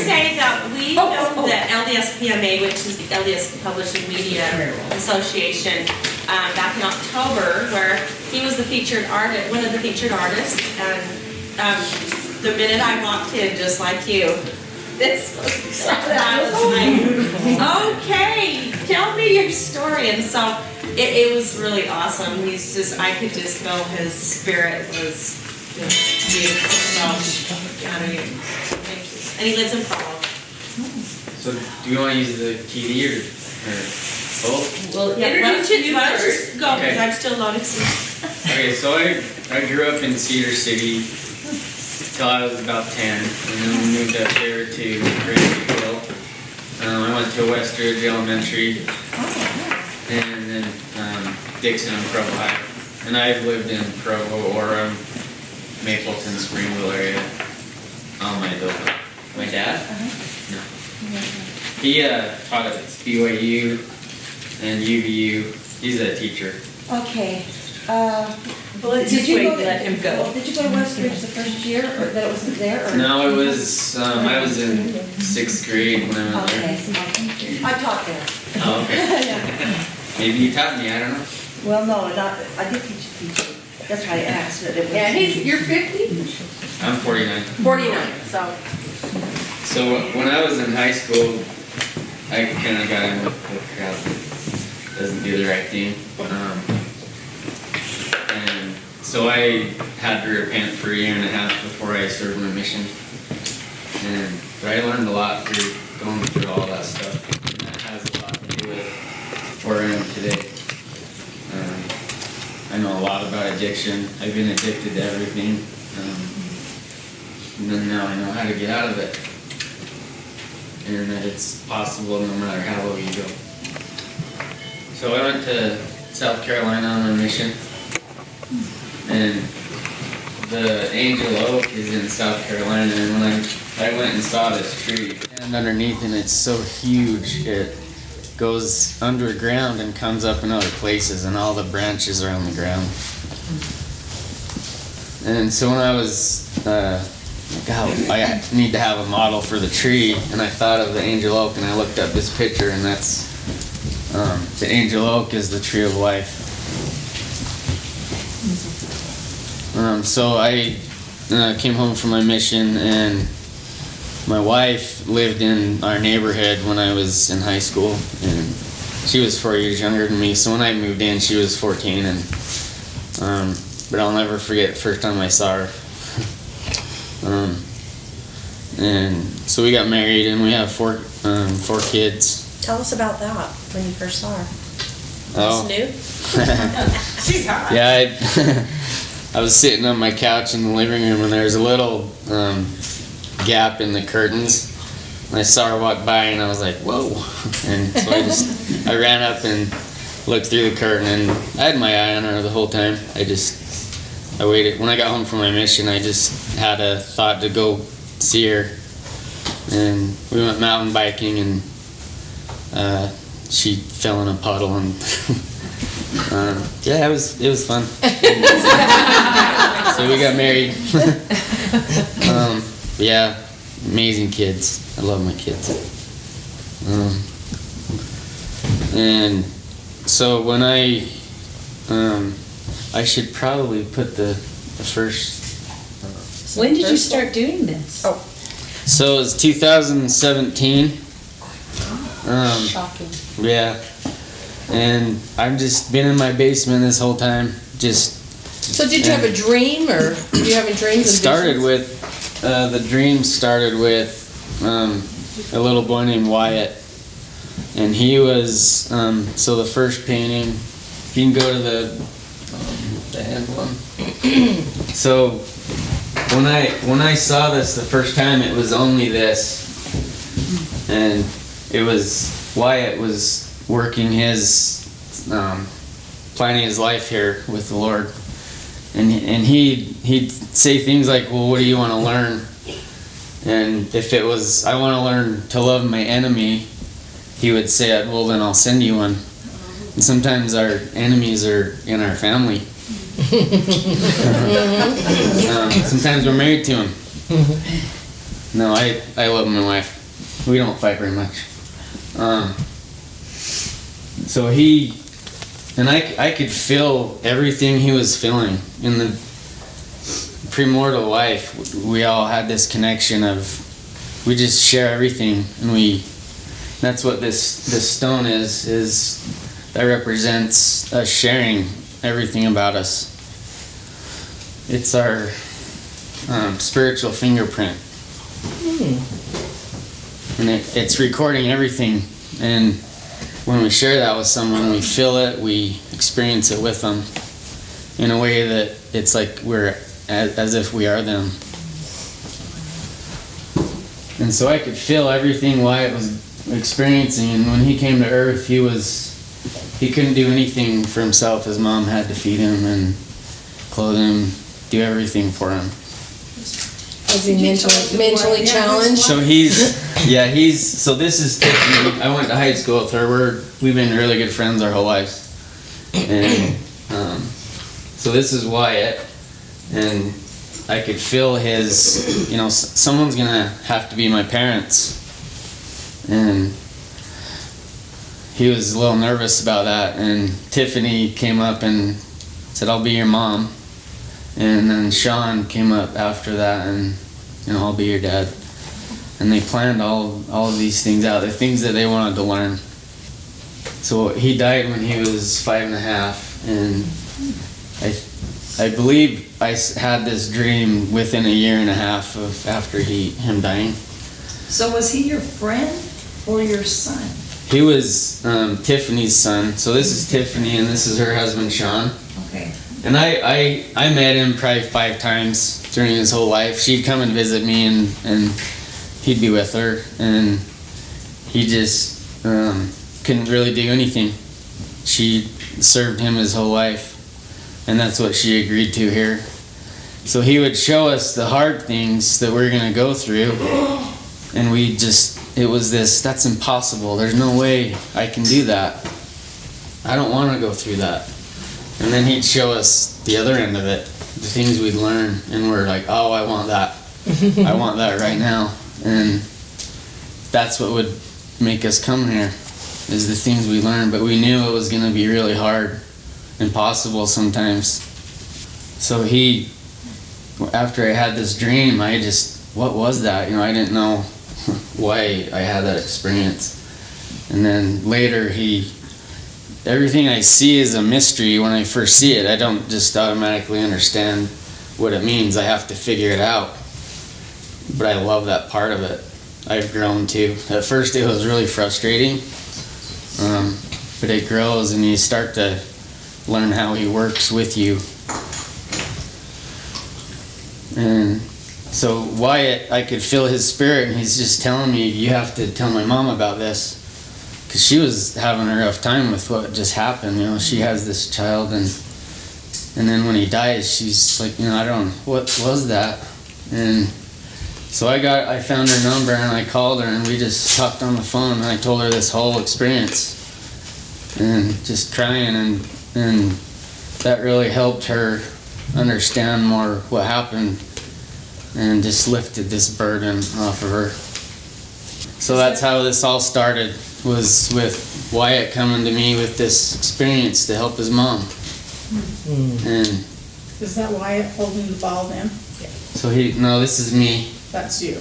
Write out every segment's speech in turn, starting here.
say that we filmed the LDS-PMA, which is the LDS Publishing Media Association, back in October, where he was the featured artist, one of the featured artists, and the minute I walked in, just like you, this was, I was like, okay, tell me your story. And so it was really awesome. He's just, I could just feel his spirit was just beautiful. So, honor you. Thank you. And he lives in Provo. So do you want to use the TD or both? Well, yeah, why don't you just go, because Okay. I'm still noticing. Okay, so I grew up in Cedar City till I was about 10, and then we moved up there to Grand Hill. I went to Westridge Elementary, and then Dixon and Provo High. And I've lived in Provo, Orem, Mapleton, Springville area all my adult life. My dad? No. He taught at BYU and UVU. He's a teacher. Okay. Did you go let him go? Did you go to Westridge the first year, or that it wasn't there? Or? No, it was, I was in 6th grade when I went there. Okay. I taught there. Oh, okay. Maybe you taught me, I don't know. Well, no, not, I did teach teaching. That's why I asked, but it was. Yeah, you're 50? I'm 49. 49, so. So when I was in high school, I kind of got in with the crowd that doesn't do the right thing. And so I had to repent for a year and a half before I served my mission. But I learned a lot through going through all that stuff. And that has a lot to do with where I am today. I know a lot about addiction. I've been addicted to everything. And then now I know how to get out of it. And that it's possible no matter how low you go. So I went to South Carolina on a mission. And the Angel Oak is in South Carolina. And when I went and saw this tree, and underneath, and it's so huge, it goes underground and comes up in other places, and all the branches are on the ground. And so when I was I need to have a model for the tree, and I thought of the Angel Oak, and I looked up this picture, and that's the Angel Oak is the tree of life. So I came home from my mission, and my wife lived in our neighborhood when I was in high school, and she was 4 years younger than me. So when I moved in, she was 14, and but I'll never forget the first time I saw her. And so we got married, and we have four kids. Tell us about that when you first saw her. Oh. New? She's hot. Yeah, I was sitting on my couch in the living room, and there was a little gap in the curtains. And I saw her walk by, and I was like, whoa. And so I ran up and looked through the curtain, and I had my eye on her the whole time. I waited. When I got home from my mission, I just had a thought to go see her. And we went mountain biking, and she fell in a puddle, and yeah, it was fun. So we got married. Yeah, amazing kids. I love my kids. And so when I should probably put the first. When did you start doing this? Oh. So it was 2017. Shocking. Yeah. And I've just been in my basement this whole time. So did you have a dream, or did you have a dream? The dream started with a little boy named Wyatt. And he was, so the first painting, you can go to the end one. So when I saw this the first time, it was only this. And it was, Wyatt was working his, planning his life here with the Lord. And he'd say things like, well, what do you want to learn? And if it was, I want to learn to love my enemy, he would say, well, then I'll send you one. And sometimes our enemies are in our family. Sometimes we're married to them. No, I love my wife. We don't fight very much. So I could feel everything he was feeling. In the premortal life, we all had this connection of, we just share everything, and that's what this stone is that represents us sharing everything about us. It's our spiritual fingerprint. And it's recording everything, and when we share that with someone, we feel it, we experience it with them in a way that it's like we're as if we are them. And so I could feel everything Wyatt was experiencing, and when he came to earth, he couldn't do anything for himself. His mom had to feed him and clothe him, do everything for him. Was he mentally challenged? So so this is Tiffany. I went to high school with her. We've been really good friends our whole lives. And so this is Wyatt, and I could feel his, someone's gonna have to be my parents. And he was a little nervous about that, and Tiffany came up and said, "I'll be your mom." And then Sean came up after that, and I'll be your dad. And they planned all of these things out, the things that they wanted to learn. So he died when he was 5.5, and I believe I had this dream within 1.5 years of after him dying. So was he your friend or your son? He was Tiffany's son. So this is Tiffany, and this is her husband, Sean. Okay. And I met him probably 5 times during his whole life. She'd come and visit me, and he'd be with her, and he just couldn't really do anything. She served him his whole life, and that's what she agreed to here. So he would show us the hard things that we're going to go through, and it was this, that's impossible. There's no way I can do that. I don't want to go through that. And then he'd show us the other end of it, the things we'd learn, and we're like, oh, I want that. I want that right now. And that's what would make us come here, is the things we learned. But we knew it was going to be really hard, impossible sometimes. So after I had this dream, what was that? I didn't know why I had that experience. And then later everything I see is a mystery when I first see it. I don't just automatically understand what it means. I have to figure it out. But I love that part of it. I've grown too. At first it was really frustrating, but it grows and you start to learn how he works with you. And so Wyatt, I could feel his spirit, and he's just telling me, you have to tell my mom about this. Because she was having a rough time with what just happened. She has this child, and then when he dies, she's like, what was that? And so I found her number, and I called her, and we just talked on the phone, and I told her this whole experience, and just crying, and that really helped her understand more what happened, and just lifted this burden off of her. So that's how this all started, was with Wyatt coming to me with this experience to help his mom. And Is that Wyatt holding the ball then? so this is me. That's you.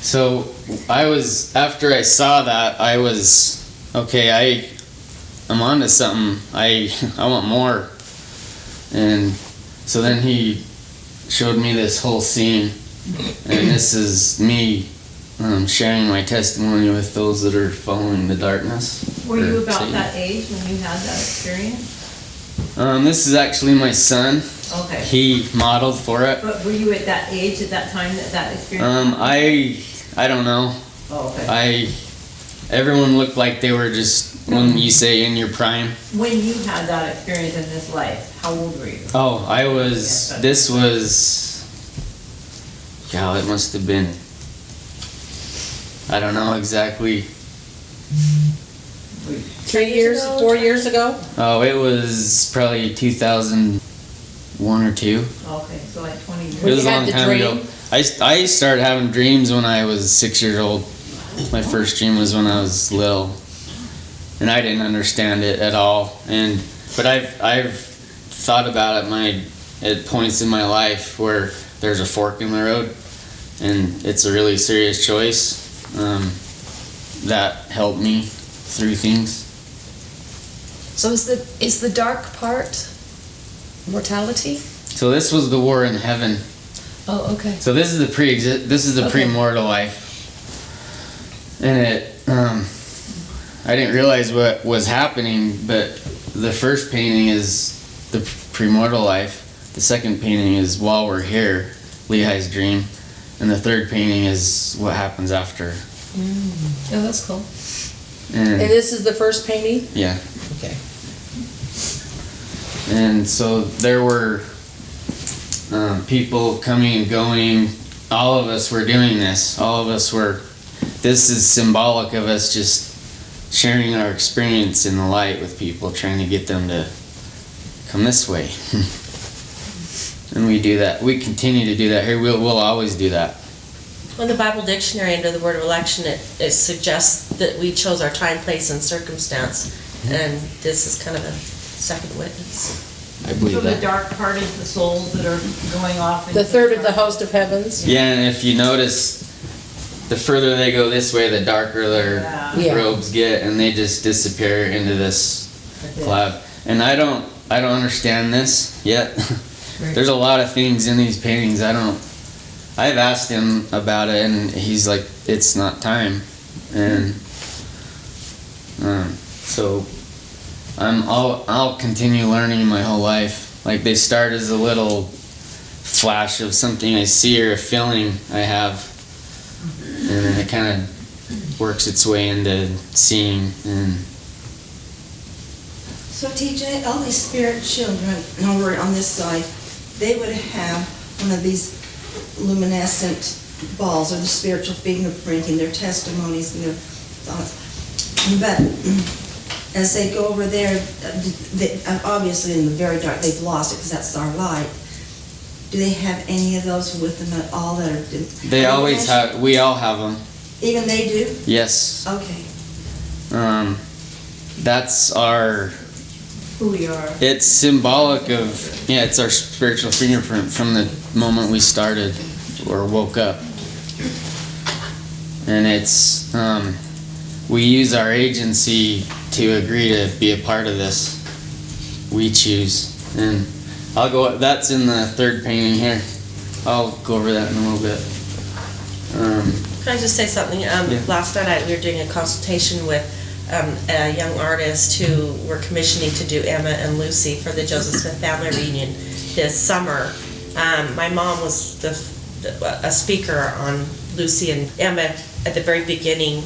So after I saw that, I was, okay, I'm onto something. I want more. And so then he showed me this whole scene, and this is me sharing my testimony with those that are following the darkness. Were you about Satan. that age when you had that experience? This is actually my son. Okay. He modeled for it. But were you at that age at that time that experience? I don't know. Oh, okay. Everyone looked like they were just, when you say in your prime. When you had that experience in this life, how old were you? Oh, this was, it must have been, I don't know exactly. 3 years, 4 years ago? Oh, it was probably 2001 or 2. Okay, so like 20 years. It was a you had long the time dream? ago. I started having dreams when I was 6 years old. My first dream was when I was little, and I didn't understand it at all. But I've thought about it at points in my life where there's a fork in the road, and it's a really serious choice that helped me through things. So is the dark part mortality? So this was the war in heaven. Oh, okay. So this is the Okay. premortal life, and I didn't realize what was happening. But the first painting is the premortal life. The second painting is while we're here, Lehi's dream, and the third painting is what happens after. Oh, that's cool. And And this is the first painting? yeah, Okay. and so there were people coming and going. All of us were doing this. This is symbolic of us just sharing our experience in the light with people, trying to get them to come this way. And we do that. We continue to do that here. We'll always do that. In the Bible dictionary, under the word of election, it suggests that we chose our time, place, and circumstance, and this is kind of a second witness. I believe So the that. dark part is the souls that are going off. The third of the host of heavens? Yeah, and if you notice, the further they go this way, the darker their Yeah. robes get, and they just disappear into this cloud. And I don't understand this yet. There's a lot of things in these paintings I've asked him about it, and he's like, it's not time. And so I'll continue learning my whole life. Like, they start as a little flash of something I see or a feeling I have, and then it kind of works its way into seeing. And So TJ, all these spirit children over on this side, they would have one of these luminescent balls, or the spiritual fingerprinting, their testimonies and their thoughts. But as they go over there, obviously in the very dark, they've lost it because that's our light. Do they have any of those with them at all that are? they always have. We all have them. Even they do? Yes. Okay. That's our. Who we are. It's symbolic of, it's our spiritual fingerprint from the moment we started or woke up. And it's, we use our agency to agree to be a part of this. We choose. And that's in the third painting here. I'll go over that in a little bit. Can I just say something? Last night we were doing a consultation with a young artist who we're commissioning to do Emma and Lucy for the Joseph Smith family reunion this summer. My mom was a speaker on Lucy and Emma at the very beginning,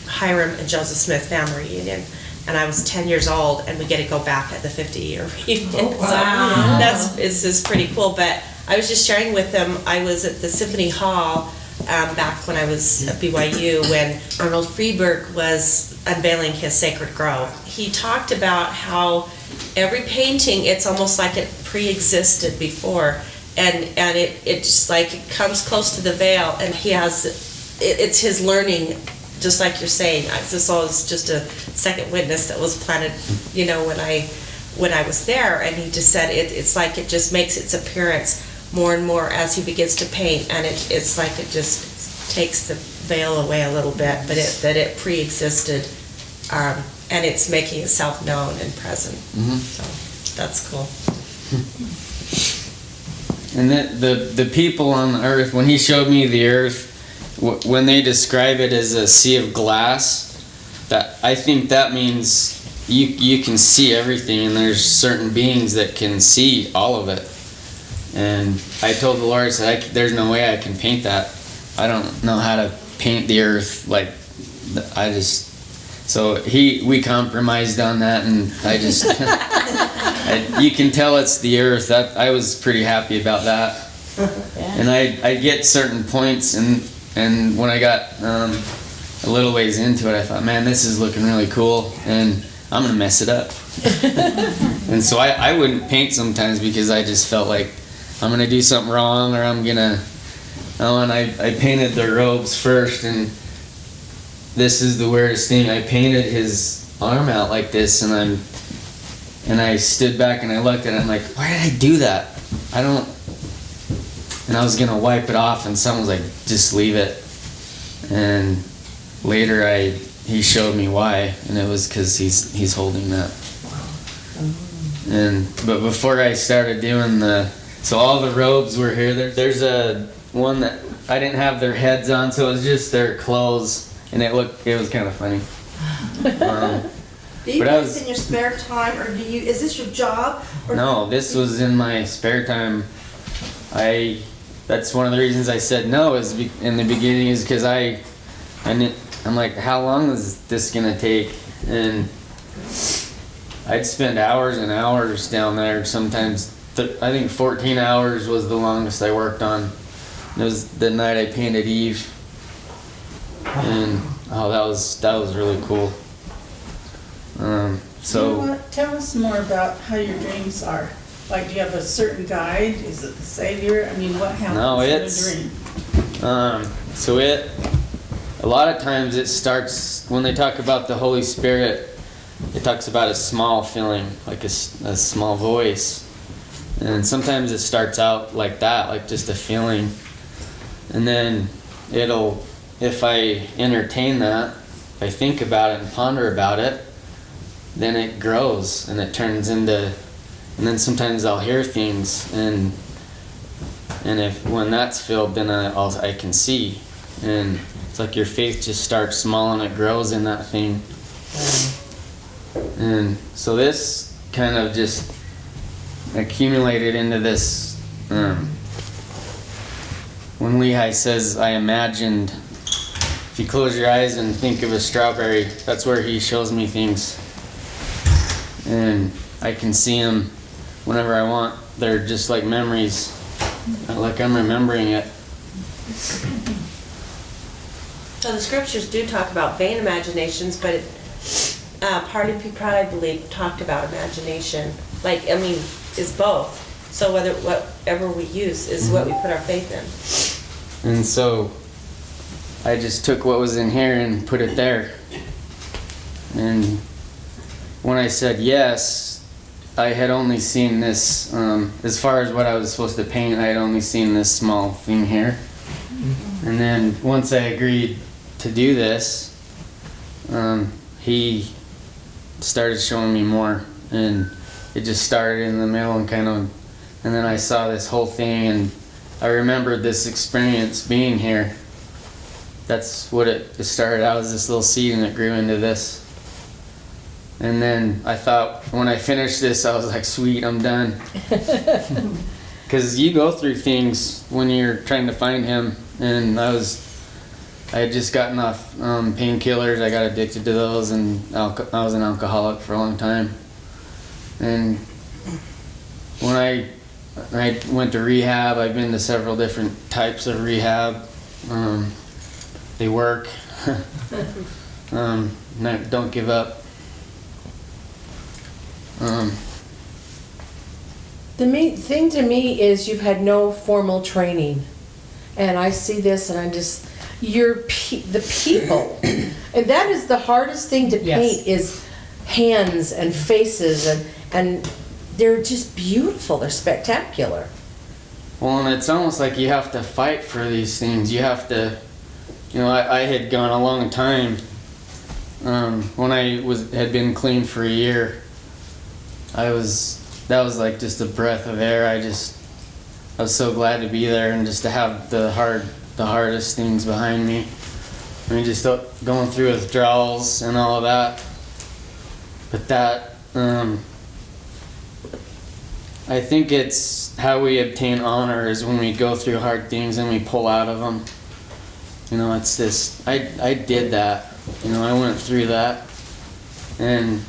Hiram and Joseph Smith family reunion. And I was 10 years old, and we get to go back at the 50-year reunion. Oh, wow. So it's pretty cool. But I was just sharing with them, I was at the Symphony Hall back when I was at BYU, when Arnold Friedberg was unveiling his Sacred Grove. He talked about how every painting, it's almost like it pre-existed before, and it just like it comes close to the veil, and he has it's his learning, just like you're saying. This was just a second witness that was planted, when I was there, and he just said it's like it just makes its appearance more and more as he begins to paint, and it's like it just takes the veil away a little bit, but it pre-existed, and it's making itself known and present. Mhm. So that's cool. And the people on the earth, when he showed me the earth, when they describe it as a sea of glass, that I think that means you can see everything, and there's certain beings that can see all of it. And I told the Lord, I said, there's no way I can paint that. I don't know how to paint the earth. So we compromised on that, and I just, you can tell it's the earth. That I was pretty happy about that. And I get certain points, and when I got a little ways into it, I thought, man, this is looking really cool, and I'm gonna mess it up. And so I wouldn't paint sometimes because I just felt like I'm gonna do something wrong, or I'm gonna Oh, and I painted the robes first, and this is the weirdest thing. I painted his arm out like this, and I stood back and I looked at it. I'm like, why did I do that? I don't. And I was gonna wipe it off, and someone was like, just leave it. And later he showed me why, and it was because he's holding that. But before I started doing so all the robes were here. There's a one that I didn't have their heads on, so it was just their clothes, and it was kind of funny. Do you But do I this in your spare time, or is this your job? Or No, this was in my spare time. That's one of the reasons I said no in the beginning is because I'm like, how long is this gonna take? And I'd spend hours and hours down there. Sometimes I think 14 hours was the longest I worked on. It was the night I painted Eve, and that was really cool. You know what? Tell us more about how your dreams are. Like, do you have a certain guide? Is it the Savior? I mean, what happens in a dream? So a lot of times it starts, when they talk about the Holy Spirit, it talks about a small feeling, like a small voice. And sometimes it starts out like that, like just a feeling. And then if I entertain that, if I think about it and ponder about it, then it grows and it turns into, and then sometimes I'll hear things, and when that's filled, then I can see. And it's like your faith just starts small and it grows in that thing. And so this kind of just accumulated into this. When Lehi says, I imagined, if you close your eyes and think of a strawberry, that's where he shows me things. And I can see them whenever I want. They're just like memories, like I'm remembering it. So the scriptures do talk about vain imaginations, but part of people, I believe, talked about imagination. Is both. So whatever we use is what we put our faith in. And so I just took what was in here and put it there. And when I said yes, I had only seen this, as far as what I was supposed to paint, I had only seen this small thing here. And then once I agreed to do this, he started showing me more, and it just started in the middle and and then I saw this whole thing, and I remembered this experience being here. That's what it started out as, this little seed, and it grew into this. And then I thought, when I finished this, I was like, sweet, I'm done. Because you go through things when you're trying to find him, and I had just gotten off painkillers. I got addicted to those, and I was an alcoholic for a long time. And when I went to rehab, I've been to several different types of rehab. They work. Don't give up. The main thing to me is you've had no formal training. And I see this and I'm just, the people. And that is the hardest thing to paint, is hands and faces, and they're just beautiful. They're spectacular. Well, and it's almost like you have to fight for these things. You have to, I had gone a long time. When I had been clean for a year, that was like just a breath of air. I was so glad to be there, and just to have the hardest things behind me. I mean, just going through withdrawals and all of that. But that, I think it's how we obtain honor is when we go through hard things and we pull out of them. It's this, I did that. I went through that, and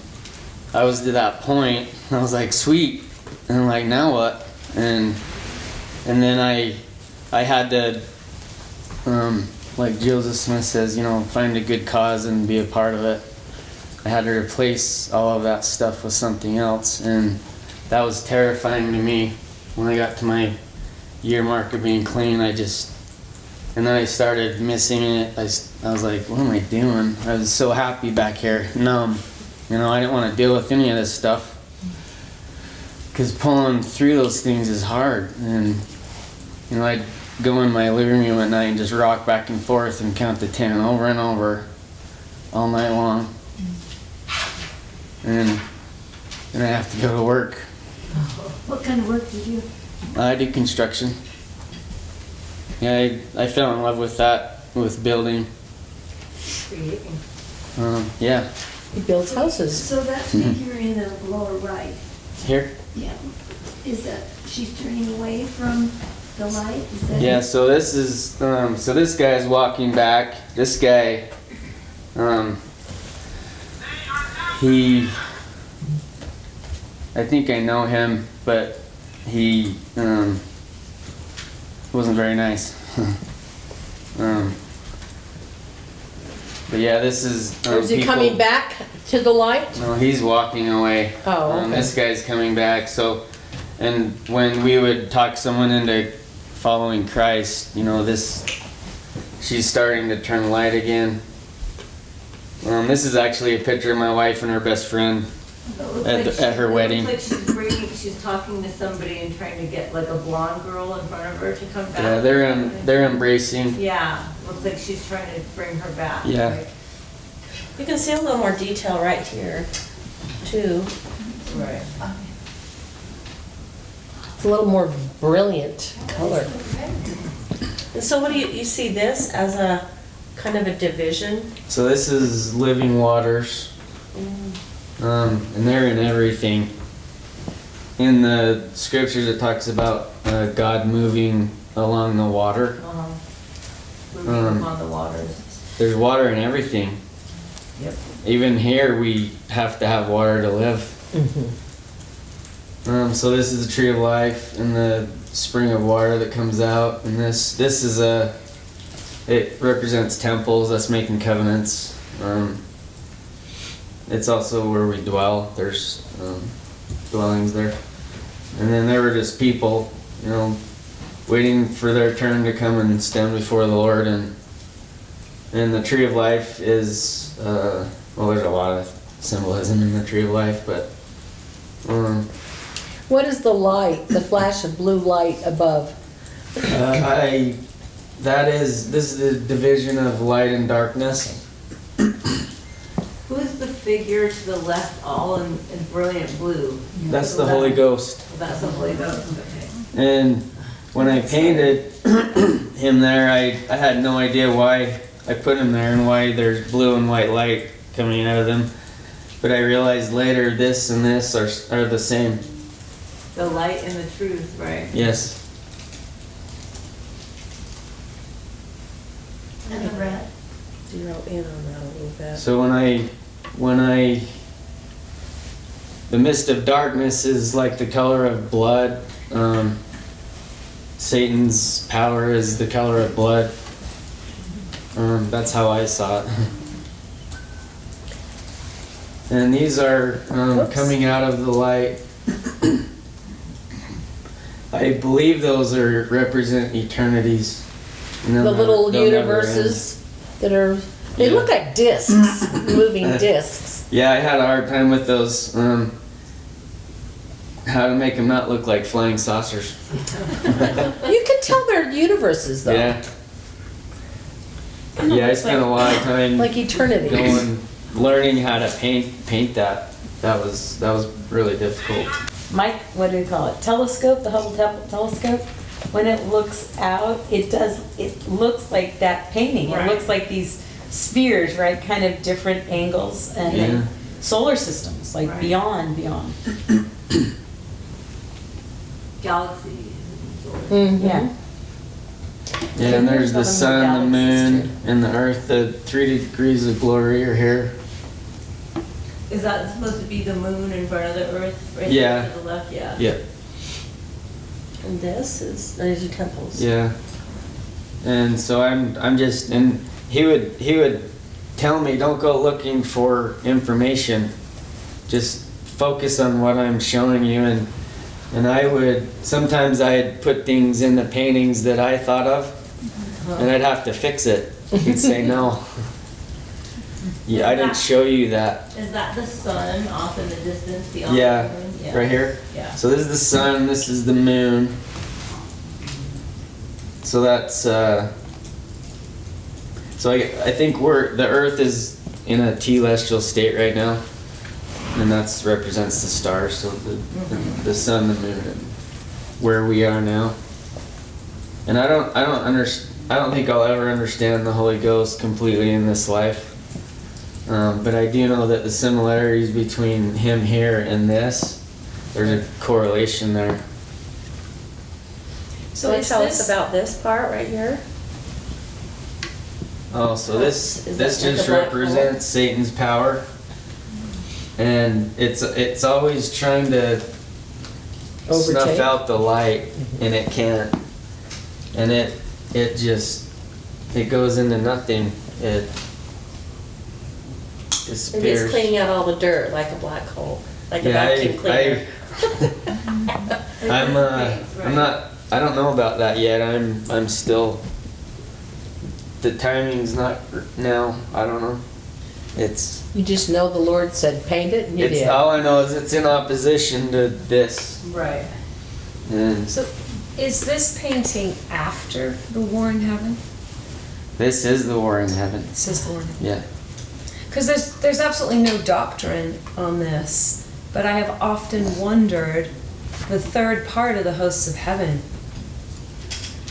I was to that point. I was like, sweet, and I'm like, now what? And then I had to, like Joseph Smith says, find a good cause and be a part of it. I had to replace all of that stuff with something else, and that was terrifying to me. When I got to my year mark of being clean, I just and then I started missing it. I was like, what am I doing? I was so happy back here, numb. You know, I didn't want to deal with any of this stuff. Because pulling through those things is hard. And, you know, I'd go in my living room at night and just rock back and forth and count to 10 over and over all night long. And I have to go to work. What kind of work do you do? I do construction. Yeah, I fell in love with that, with building. Creating. Yeah. He builds houses. So that figure in the lower right, Here? yeah, is that, she's turning away from the light? Is that Yeah, so this is, so this guy's walking back. This guy, I think I know him, but he, wasn't very nice. But yeah, this is, Is he people- coming back to the light? No, he's walking away. Oh, okay. This guy's coming back. So, and when we would talk someone into following Christ, you know, she's starting to turn light again. This is actually a picture of my wife and her best friend at her wedding. It looks like she's talking to somebody and trying to get like a blonde girl in front of her to come back. Yeah, they're embracing. Yeah, looks like she's trying to bring her back. Yeah. Right? You can see a little more detail right here, too. Right. It's a little more brilliant color. And so what do you see this as a kind of a division? So this is living waters. And they're in everything. In the scriptures it talks about God moving along the water. Moving upon the waters. There's water in everything. Yep. Even here we have to have water to live. So this is the tree of life and the spring of water that comes out. And this is it represents temples. That's making covenants. It's also where we dwell. There's dwellings there. And then there were just people, you know, waiting for their turn to come and stand before the Lord. And the tree of life is, well, there's a lot of symbolism in the tree of life, but What is the light, the flash of blue light above? this is the division of light and darkness. Who's the figure to the left, all in brilliant blue? That's the Holy Ghost. That's the Holy Ghost, okay. And when I painted him there, I had no idea why I put him there and why there's blue and white light coming out of them. But I realized later this and this are the same. The light and the truth, right? Yes. And the red? Zero in on that a little bit. So the mist of darkness is like the color of blood. Satan's power is the color of blood. That's how I saw it. And these are coming out of the light. I believe those represent eternities. And The little they'll never universes that are, they Yeah. look like discs, moving discs. Yeah, I had a hard time with those. How to make them not look like flying saucers. You can tell they're universes though, Yeah. Yeah, I spent a lot of time like eternity. learning how to paint that. That was really difficult. Mike, what do you call it? Telescope, the Hubble telescope. When it looks out, it looks like that painting. It Right. looks like these spheres, right? Kind of different angles and Yeah. then solar systems, like Right. beyond. Galaxy. Mhm. Yeah. Yeah, and there's the Talking sun, about the galaxies, moon, and the earth. The 3 degrees of glory are here. Is that supposed to be the moon in front of the earth? Right Yeah. there to the left, yeah. Yeah. And these are temples. Yeah. And so I'm just, and he would tell me, don't go looking for information. Just focus on what I'm showing you. And I would, sometimes I'd put things in the paintings that I thought of. and I'd have to fix it. He'd say no. Yeah, I didn't show you that. Is that the sun off in the distance beyond Yeah, the moon? right here. Yeah. So this is the sun, this is the moon. So that's so I think the Earth is in a telestial state right now, and that's represents the stars. So the sun, the moon, and where we are now. And I don't think I'll ever understand the Holy Ghost completely in this life. But I do know that the similarities between him here and this, there's a correlation there. So tell us about this part right here. Oh, so this Is that like just a black represents Satan's power, and it's always trying to snuff Overtake. out the light, and it can't, and it goes into nothing. It Maybe it's disappears. cleaning out all the dirt like a black hole, like a Yeah, vacuum cleaner. I don't know about that yet. I'm still. The timing's not now. I don't know. You just know the Lord said paint it, and you It's did. all I know is it's in opposition to this. Right. And So is this painting after the war in heaven? this is the war in heaven. This is the war in heaven. Yeah. Because there's absolutely no doctrine on this, but I have often wondered, the third part of the hosts of heaven,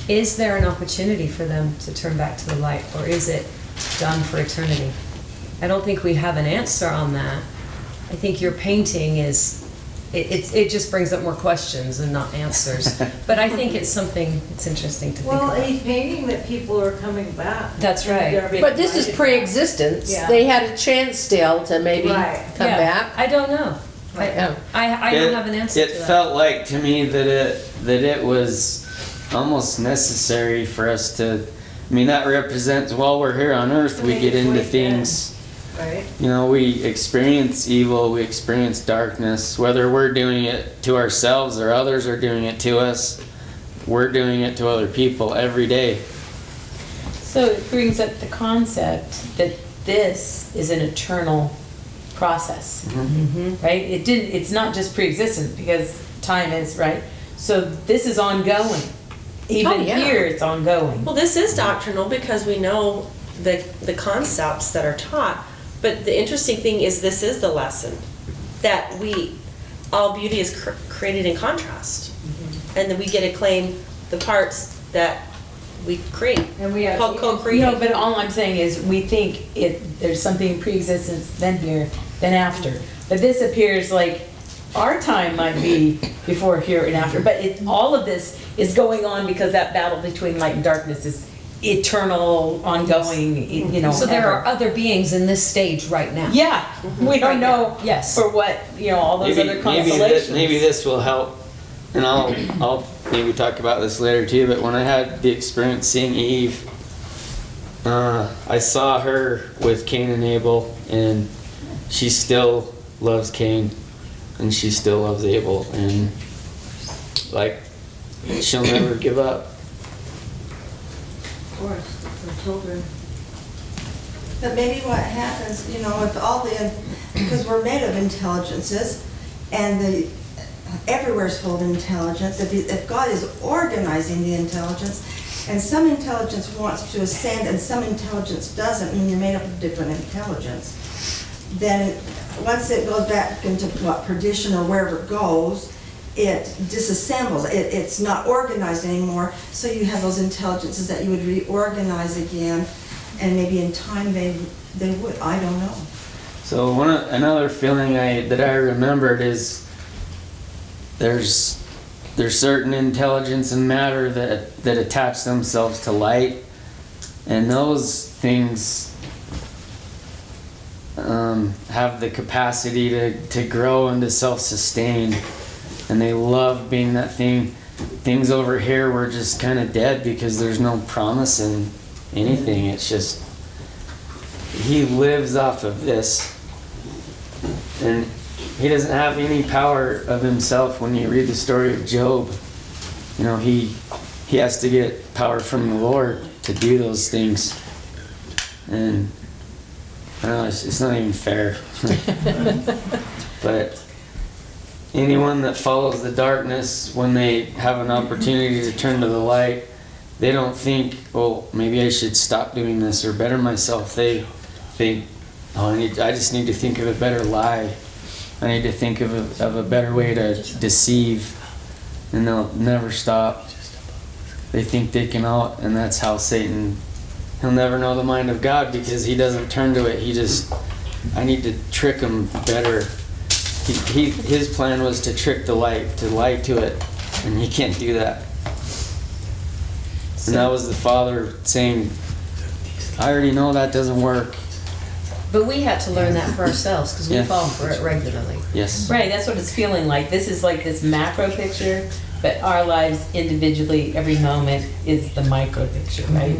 is there an opportunity for them to turn back to the light, or is it done for eternity? I don't think we have an answer on that. I think your painting it just brings up more questions and not answers. But I think it's something it's interesting to think Well, about. he's painting that people are coming back. That's right. They're being But this is invited pre-existence. Yeah. They had a chance still to maybe Right. come Yeah, back. I don't know. Yeah. I don't have an answer It to that. felt like to me that it was almost necessary for us to. I mean, that represents while we're here on Earth, we get into things. Right? You know, we experience evil, we experience darkness, whether we're doing it to ourselves or others are doing it to us, we're doing it to other people every day. So it brings up the concept that this is an eternal process, right? It's not just pre-existent because time is, right? So this is ongoing. Even Oh, yeah. here, it's ongoing. Well, this is doctrinal because we know the concepts that are taught. But the interesting thing is this is the lesson that all beauty is created in contrast. And then we get to claim the parts that we create. And we have. Co-create. No, but all I'm saying is we think there's something pre-existence, then here, then after. But this appears like our time might be before, here, and after. But all of this is going on because that battle between light and darkness is eternal, ongoing, you know. So there ever. are other beings in this stage right now. Yeah, we don't know Yes. for what, all those other Maybe constellations. this will help, and I'll maybe talk about this later too. But when I had the experience seeing Eve, I saw her with Cain and Abel, and she still loves Cain, and she still loves Abel, and like she'll never give up. Of course, for children. But maybe what happens, if because we're made of intelligences, and everywhere's full of intelligence. If God is organizing the intelligence, and some intelligence wants to ascend and some intelligence doesn't, when you're made up of different intelligence, then once it goes back into perdition or wherever it goes, it disassembles. It's not organized anymore. So you have those intelligences that you would reorganize again, and maybe in time they would. I don't know. So another feeling that I remembered is there's certain intelligence and matter that attach themselves to light, and those things have the capacity to grow and to self-sustain, and they love being that thing. Things over here were just kind of dead because there's no promise in anything. It's just he lives off of this, and he doesn't have any power of himself. When you read the story of Job, he has to get power from the Lord to do those things. And I don't know, it's not even fair. But anyone that follows the darkness, when they have an opportunity to turn to the light, they don't think, oh, maybe I should stop doing this or better myself. They think, oh, I just need to think of a better lie. I need to think of a better way to deceive. And they'll never stop. They think they can out, and that's how Satan, he'll never know the mind of God because he doesn't turn to it. He just, I need to trick him better. His plan was to trick the light, to lie to it, and he can't do that. And that was the Father saying, I already know that doesn't work. But we had to learn that for ourselves because we Yeah. fall for it regularly. Yes. Right, that's what it's feeling like. This is like this macro picture, but our lives individually, every moment is the micro picture, right?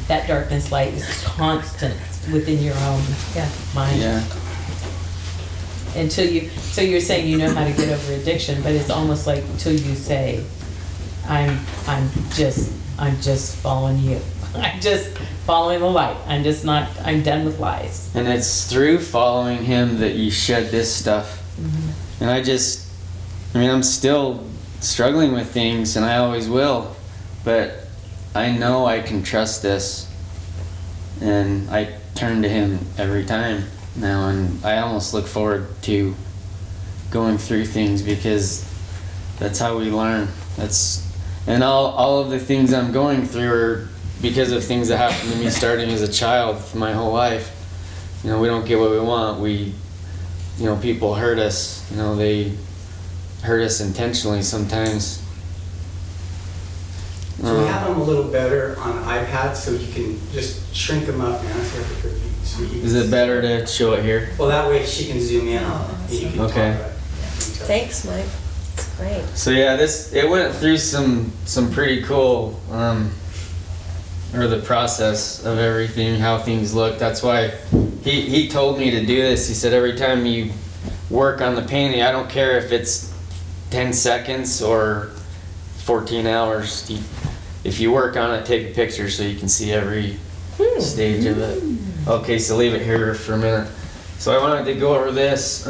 That darkness light is constant within your own mind. Yeah. So you're saying you know how to get over addiction, but it's almost like until you say, I'm just following you. I'm just following the light. I'm done with lies. And it's through following him that you shed this stuff. And I'm still struggling with things, and I always will, but I know I can trust this, and I turn to him every time now, and I almost look forward to going through things because that's how we learn. And all of the things I'm going through are because of things that happened to me starting as a child my whole life. We don't get what we want. People hurt us. They hurt us intentionally sometimes. So we have them a little better on iPads, so you can just shrink them up, man. So you Is it better to show it here? Well, that way she can zoom in and you can Okay. talk about it. Thanks, Mike. It's great. So yeah, it went through some pretty cool, or the process of everything, how things look. That's why he told me to do this. He said every time you work on the painting, I don't care if it's 10 seconds or 14 hours. If you work on it, take a picture so you can see every stage of it. Okay, so leave it here for a minute. So I wanted to go over this.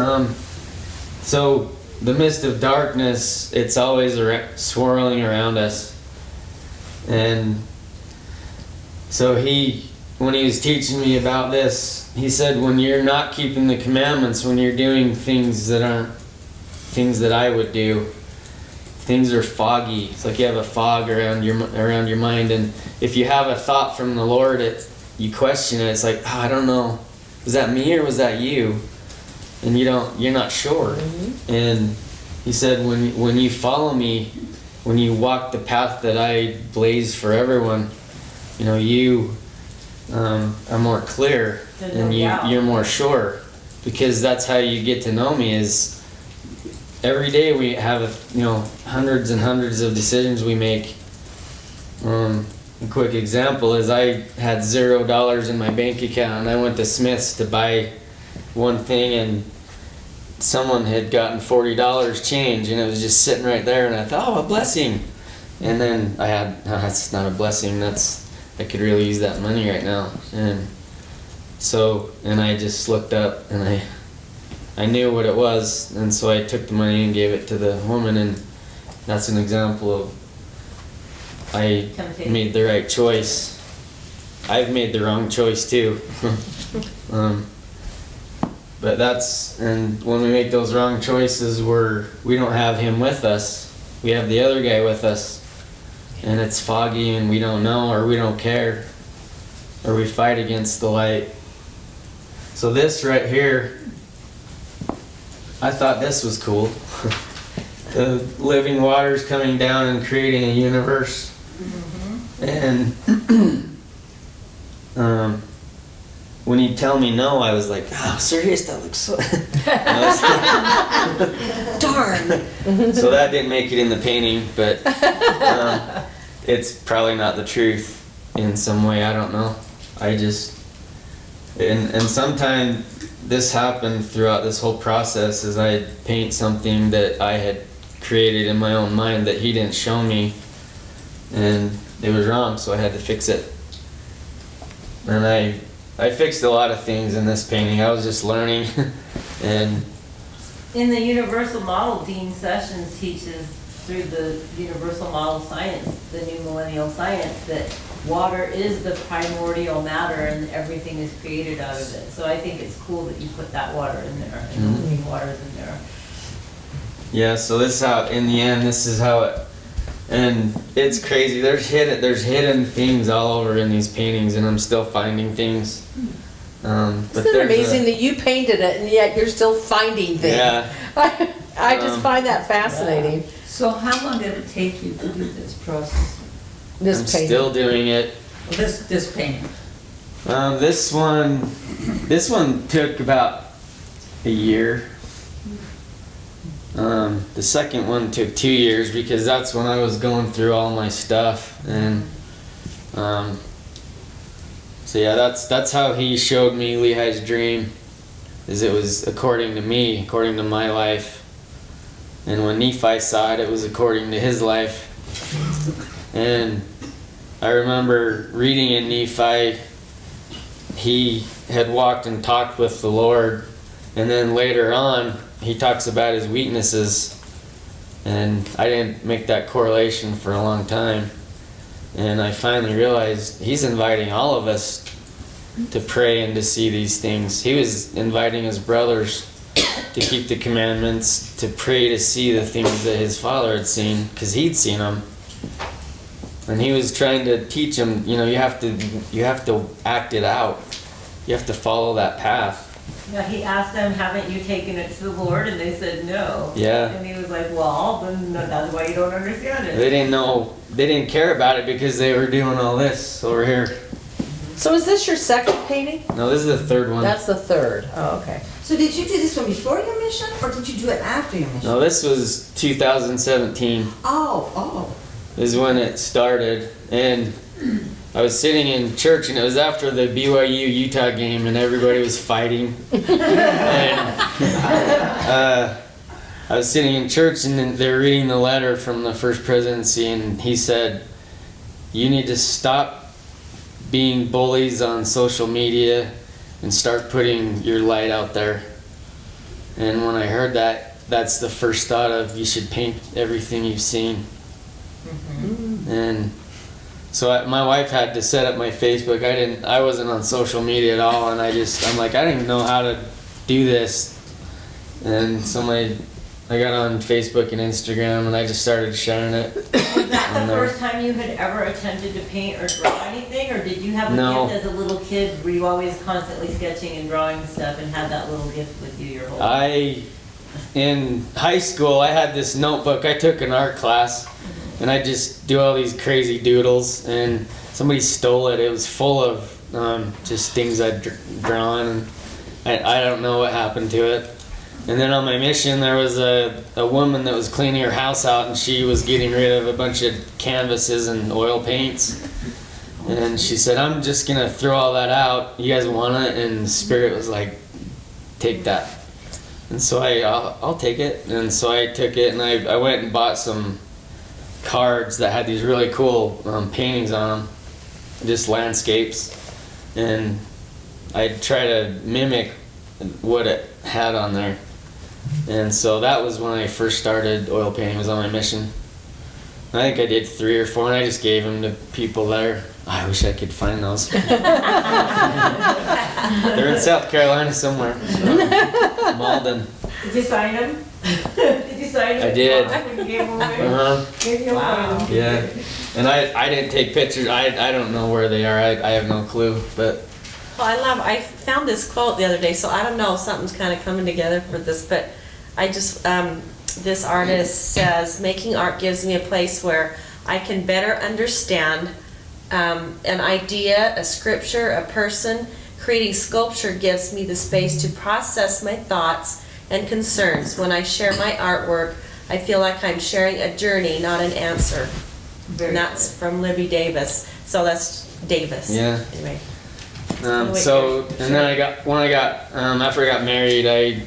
So the mist of darkness, it's always swirling around us. And so when he was teaching me about this, he said when you're not keeping the commandments, when you're doing things that aren't things that I would do, things are foggy. It's like you have a fog around your mind, and if you have a thought from the Lord, you question it. It's like, oh, I don't know, was that me or was that you? And you're not sure. And he said when you follow me, when you walk the path that I blaze for everyone, you are more clear and you're more sure, because that's how you get to know me. Is every day we have hundreds and hundreds of decisions we make. A quick example is I had $0 in my bank account, and I went to Smith's to buy one thing, and someone had gotten $40 change, and it was just sitting right there, and I thought, oh, a blessing. And then I had, no, that's not a blessing, I could really use that money right now. And I just looked up, and I knew what it was, and so I took the money and gave it to the woman, and that's an example of I made the right choice. I've made the wrong choice too. But and when we make those wrong choices, we don't have him with us. We have the other guy with us, and it's foggy, and we don't know, or we don't care, or we fight against the light. So this right here, I thought this was cool. The living waters coming down and creating a universe. And when he'd tell me no, I was like, oh, serious? That looks so... Darn. So that didn't make it in the painting, but it's probably not the truth in some way. I don't know. And sometimes this happened throughout this whole process, is I'd paint something that I had created in my own mind that he didn't show me, and it was wrong, so I had to fix it. And I fixed a lot of things in this painting. I was just learning. And In the universal model, Dean Sessions teaches through the universal model science, the new millennial science, that water is the primordial matter and everything is created out of it. So I think it's cool that you put that water in there and the living water is in there. yeah, so this is how, in the end, this is how it, and it's crazy. There's hidden things all over in these paintings, and I'm still finding things. But Isn't it there's amazing that you painted it and yet you're still finding things? Yeah. I just find that fascinating. So how long did it take you to do this process? This I'm painting. still doing it. This painting? This one took about a year. The second one took 2 years because that's when I was going through all my stuff, and so yeah, that's how he showed me Lehi's dream. Is it was according to me, according to my life, and when Nephi saw it, it was according to his life. And I remember reading in Nephi, he had walked and talked with the Lord, and then later on, he talks about his weaknesses, and I didn't make that correlation for a long time. And I finally realized he's inviting all of us to pray and to see these things. He was inviting his brothers to keep the commandments, to pray to see the things that his father had seen, because he'd seen them. And he was trying to teach them, you know, you have to act it out. You have to follow that path. Yeah, he asked them, haven't you taken it to the Lord? And they said no. Yeah. And he was like, well, then that's why you don't understand it. They didn't know, they didn't care about it because they were doing all this over here. So is this your second painting? No, this is the third one. That's the third. Oh, okay. So did you do this one before your mission, or did you do it after your mission? No, this was 2017 Oh. is when it started. And I was sitting in church, and it was after the BYU-Utah game, and everybody was fighting. And I was sitting in church, and then they're reading the letter from the First Presidency, and he said, you need to stop being bullies on social media and start putting your light out there. And when I heard that, that's the first thought of, you should paint everything you've seen. And so my wife had to set up my Facebook. I wasn't on social media at all, and I'm like, I didn't know how to do this. And so I got on Facebook and Instagram, and I just started sharing it. Was that the first time you had ever attempted to paint or draw anything, or did you have a No. gift as a little kid? Were you always constantly sketching and drawing stuff and had that little gift with you your whole life? In high school, I had this notebook. I took an art class, and I just do all these crazy doodles, and somebody stole it. It was full of just things I'd drawn, and I don't know what happened to it. And then on my mission, there was a woman that was cleaning her house out, and she was getting rid of a bunch of canvases and oil paints. And she said, I'm just going to throw all that out. You guys want it? And the Spirit was like, take that. And so I'll take it. And so I took it, and I went and bought some cards that had these really cool paintings on them, just landscapes. And I try to mimic what it had on there. And so that was when I first started oil painting, was on my mission. I think I did 3 or 4, and I just gave them to people there. I wish I could find those. They're in South Carolina somewhere. Malden. Did you sign them? Did you sign them? I did. When you gave them away? Uh-huh. Wow. Yeah. And I didn't take pictures. I don't know where they are. I have no clue. But Well, I found this quote the other day, so I don't know, something's kind of coming together for this, but I just, this artist says, making art gives me a place where I can better understand an idea, a scripture, a person. Creating sculpture gives me the space to process my thoughts and concerns. When I share my artwork, I feel like I'm sharing a journey, not an answer. And that's from Libby Davis. So that's Davis. Yeah. Anyway. And then after I got married, I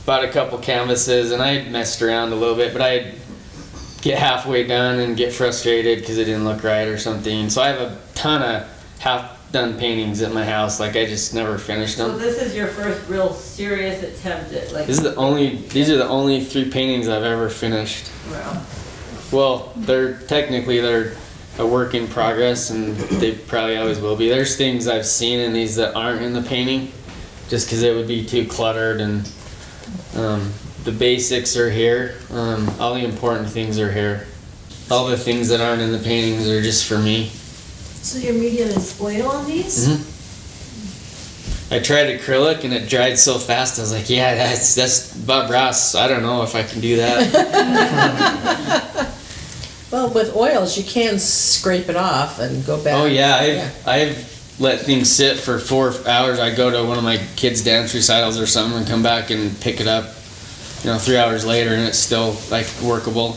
bought a couple canvases, and I messed around a little bit, but I'd get halfway done and get frustrated because it didn't look right or something. So I have a ton of done paintings at my house. Like I just never finished So them. this is your first real serious attempt at like. These are the only 3 paintings I've ever finished. Wow. Well, they're a work in progress, and they probably always will be. There's things I've seen in these that aren't in the painting, just because it would be too cluttered, and the basics are here. All the important things are here. All the things that aren't in the paintings are just for me. So your medium is oil on these? I tried acrylic and it dried so fast. I was like, yeah, that's Bob Ross. I don't know if I can do that. Well, with oils, you can scrape it off and go back. Oh yeah, I've let things sit for 4 hours. I go to one of my kids' dance recitals or something and come back and pick it up, 3 hours later, and it's still like workable.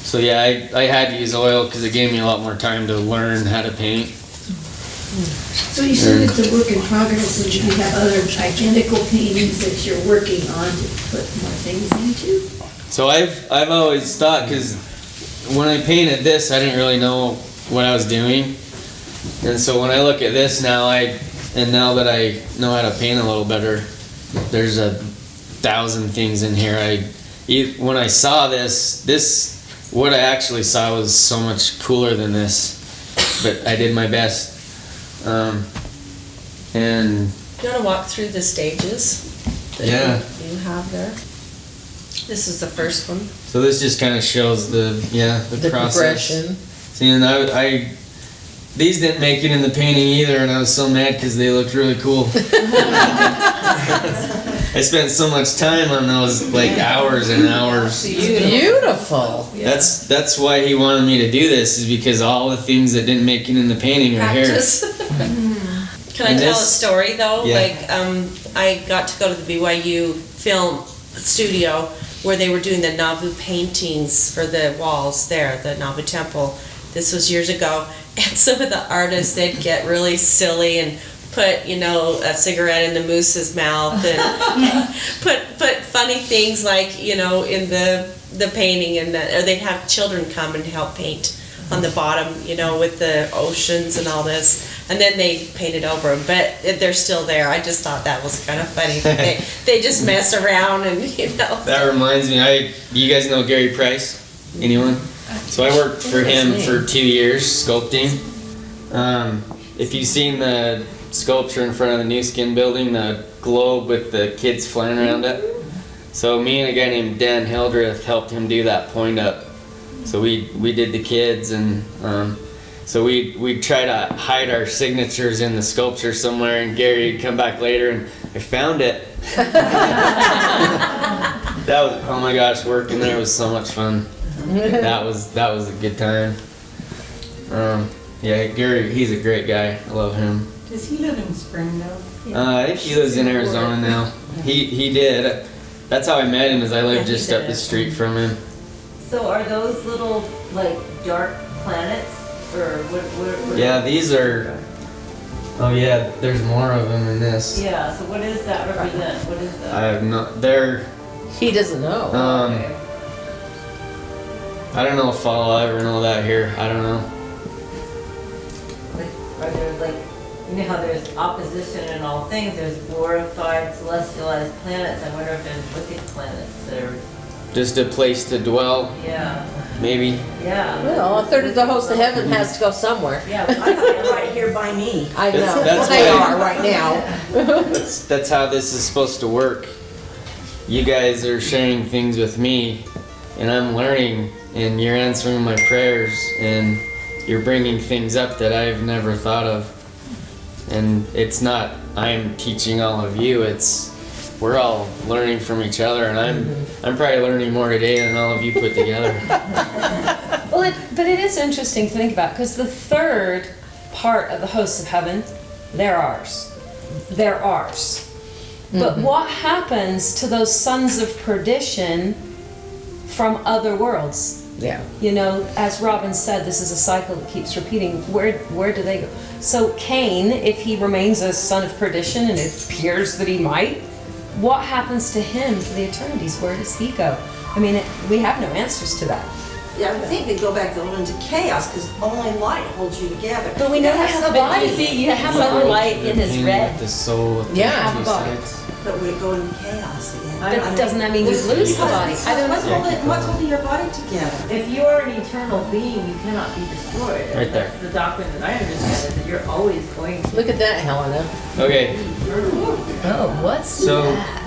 So yeah, I had to use oil because it gave me a lot more time to learn how to paint. So you said it's a work in progress, and you have other identical paintings that you're working on to put more things into? So I've always thought, because when I painted this, I didn't really know what I was doing, and so when I look at this now, now that I know how to paint a little better, there's 1,000 things in here. When I saw this, what I actually saw was so much cooler than this, but I did my best. And You want to walk through the stages that you have there? This is the first one. so this just kind of shows the process. Progression. See, and these didn't make it in the painting either, and I was so mad because they looked really cool. I spent so much time on those, like hours and hours. Beautiful. That's why he wanted me to do this, is because all the things that didn't make it in the painting are here. Practice. Can I And tell a this- story though? Yeah. Like, I got to go to the BYU film studio where they were doing the Nauvoo paintings for the walls there, the Nauvoo temple. This was years ago, and some of the artists, they'd get really silly and put, a cigarette in the moose's mouth and put funny things like, in the painting, or they'd have children come and help paint on the bottom, with the oceans and all this, and then they painted over them, but they're still there. I just thought that was kind of funny. They just mess around and, That reminds me, you guys know Gary Price? Anyone? So I worked for him for 2 years sculpting. If you've seen the sculpture in front of the New Skin building, the globe with the kids flying around it. So me and a guy named Dan Hildreth helped him do that point up. So we did the kids, and so we'd try to hide our signatures in the sculpture somewhere, and Gary would come back later and I found it. That was, oh my gosh, working there was so much fun. That was a good time. Yeah, Gary, he's a great guy. I love him. Does he live in Springdale? I think he lives in Arizona now. He did. That's how I met him, is I lived just up the street from him. So are those little like dark planets, or what? Yeah, these are. Oh yeah, there's more of them in this. Yeah. So what does that represent? What is that? I have not. They're. He doesn't know. Okay. I don't know if I'll ever know that here. I don't know. Like, are there like, how there's opposition in all things? There's glorified, celestialized planets. I wonder if there's wicked planets that are. Just a place to dwell, Yeah. maybe. Yeah. Well, a third of the host of heaven has to go somewhere. Yeah. I thought they were right here by me. I know. That's They why- are right now. That's how this is supposed to work. You guys are sharing things with me, and I'm learning, and you're answering my prayers, and you're bringing things up that I've never thought of. And it's not I'm teaching all of you, it's we're all learning from each other, and I'm probably learning more today than all of you put together. Well, but it is interesting to think about, because the third part of the hosts of heaven, they're ours. They're ours. But what happens to those sons of perdition from other worlds? Yeah. As Robin said, this is a cycle that keeps repeating. Where do they go? So Cain, if he remains a son of perdition, and it appears that he might, what happens to him for the eternities? Where does he go? I mean, we have no answers to that. Yeah, I think they go back into chaos, because only light holds you together. But we never have a But body. you see, you have sunlight in his Painting red. with the soul with the Yeah. two sides. But we go into chaos again. But doesn't that mean you lose the body? I don't know. What's holding your body together? If you are an eternal being, you cannot be destroyed. Right there. That's the doctrine that I understand, is that you're always going to. Look at that, Helena. Okay, Oh, what's so that?